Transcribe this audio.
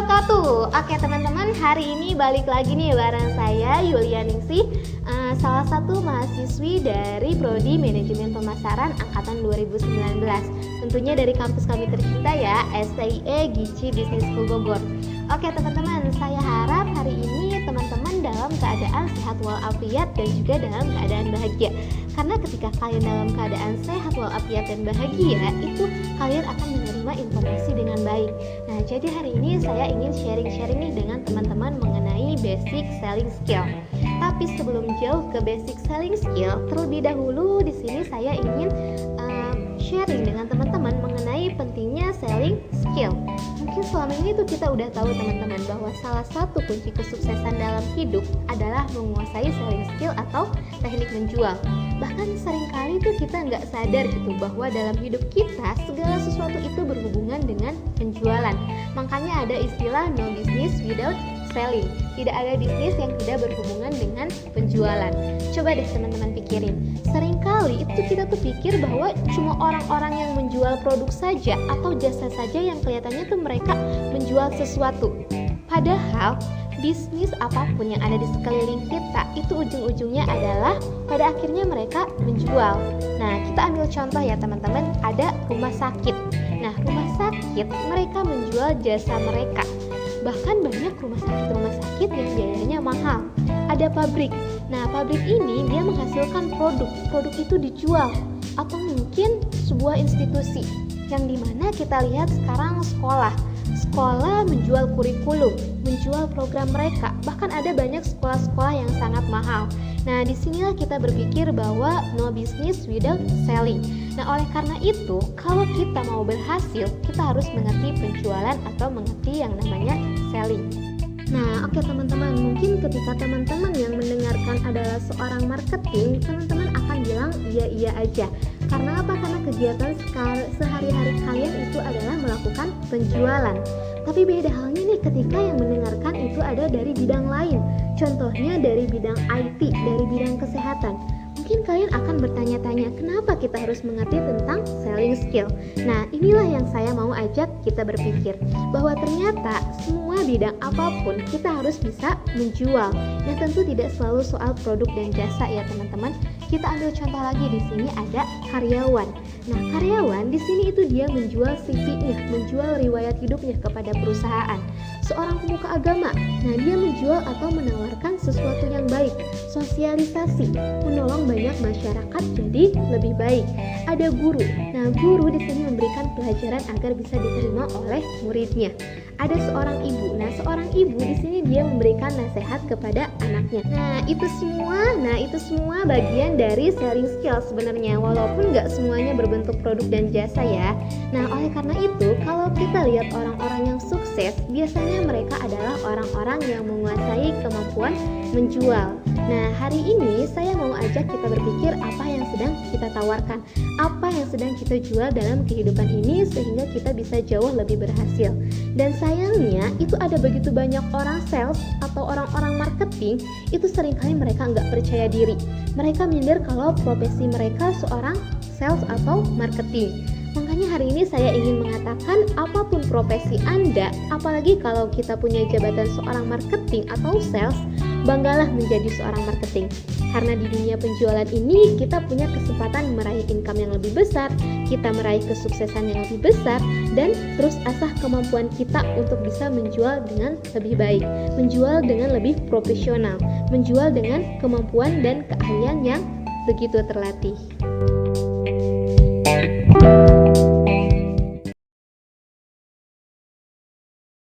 wabarakatuh. Oke teman-teman, hari ini balik lagi nih bareng saya Yulianingsih, salah satu mahasiswi dari Prodi Manajemen Pemasaran Angkatan 2019. Tentunya dari kampus kami tercinta ya, STIE Gici Business School Bogor. Oke teman-teman, saya harap hari ini teman-teman dalam keadaan sehat walafiat dan juga dalam keadaan bahagia. Karena ketika kalian dalam keadaan sehat walafiat dan bahagia, itu kalian akan menerima informasi dengan baik. Nah, jadi hari ini saya ingin sharing-sharing nih dengan teman-teman mengenai basic selling skill. Tapi sebelum jauh ke basic selling skill, terlebih dahulu di sini saya ingin sharing dengan teman-teman mengenai pentingnya selling skill. Mungkin selama ini tuh kita udah tahu teman-teman bahwa salah satu kunci kesuksesan dalam hidup adalah menguasai selling skill atau teknik menjual. Bahkan seringkali tuh kita nggak sadar gitu bahwa dalam hidup kita segala sesuatu itu berhubungan dengan penjualan. Makanya ada istilah no business without selling. Tidak ada bisnis yang tidak berhubungan dengan penjualan. Coba deh teman-teman pikirin. Seringkali itu kita tuh pikir bahwa cuma orang-orang yang menjual produk saja atau jasa saja yang kelihatannya tuh mereka menjual sesuatu. Padahal bisnis apapun yang ada di sekeliling kita itu ujung-ujungnya adalah pada akhirnya mereka menjual. Nah, kita ambil contoh ya teman-teman, ada rumah sakit. Nah, rumah sakit mereka menjual jasa mereka. Bahkan banyak rumah sakit yang biayanya mahal. Ada pabrik. Nah, pabrik ini dia menghasilkan produk itu dijual. Atau mungkin sebuah institusi yang dimana kita lihat sekarang sekolah menjual kurikulum, menjual program mereka. Bahkan ada banyak sekolah-sekolah yang sangat mahal. Nah, disinilah kita berpikir bahwa no business without selling. Nah, oleh karena itu, kalau kita mau berhasil, kita harus mengerti penjualan atau mengerti yang namanya selling. Nah, oke teman-teman, mungkin ketika teman-teman yang mendengarkan adalah seorang marketing, teman-teman akan bilang iya aja. Karena apa? Karena kegiatan sehari-hari kalian itu adalah melakukan penjualan. Tapi beda halnya nih ketika yang mendengarkan itu ada dari bidang lain. Contohnya dari bidang IT, dari bidang kesehatan. Mungkin kalian akan bertanya-tanya, kenapa kita harus mengerti tentang selling skill? Nah, inilah yang saya mau ajak kita berpikir, bahwa ternyata semua bidang apapun kita harus bisa menjual. Nah, tentu tidak selalu soal produk dan jasa ya teman-teman. Kita ambil contoh lagi, di sini ada karyawan. Nah, karyawan di sini itu dia menjual CV-nya, menjual riwayat hidupnya kepada perusahaan. Seorang pemuka agama, nah dia menjual atau menawarkan sesuatu yang baik, sosialisasi, menolong banyak masyarakat jadi lebih baik. Ada guru, nah guru di sini memberikan pelajaran agar bisa diterima oleh muridnya. Ada seorang ibu, nah seorang ibu di sini dia memberikan nasihat kepada anaknya. Nah itu semua bagian dari selling skill sebenarnya, walaupun nggak semuanya berbentuk produk dan jasa ya. Nah oleh karena itu, kalau kita lihat orang-orang yang sukses, biasanya mereka adalah orang-orang yang menguasai kemampuan menjual. Nah, hari ini saya mau ajak kita berpikir apa yang sedang kita tawarkan, apa yang sedang kita jual dalam kehidupan ini sehingga kita bisa jauh lebih berhasil. Dan sayangnya, itu ada begitu banyak orang sales atau orang-orang marketing, itu seringkali mereka nggak percaya diri. Mereka minder kalau profesi mereka seorang sales atau marketing. Makanya hari ini saya ingin mengatakan apapun profesi Anda, apalagi kalau kita punya jabatan seorang marketing atau sales, banggalah menjadi seorang marketing. Karena di dunia penjualan ini kita punya kesempatan meraih income yang lebih besar, kita meraih kesuksesan yang lebih besar, dan terus asah kemampuan kita untuk bisa menjual dengan lebih baik, menjual dengan lebih profesional, menjual dengan kemampuan dan keahlian yang begitu terlatih.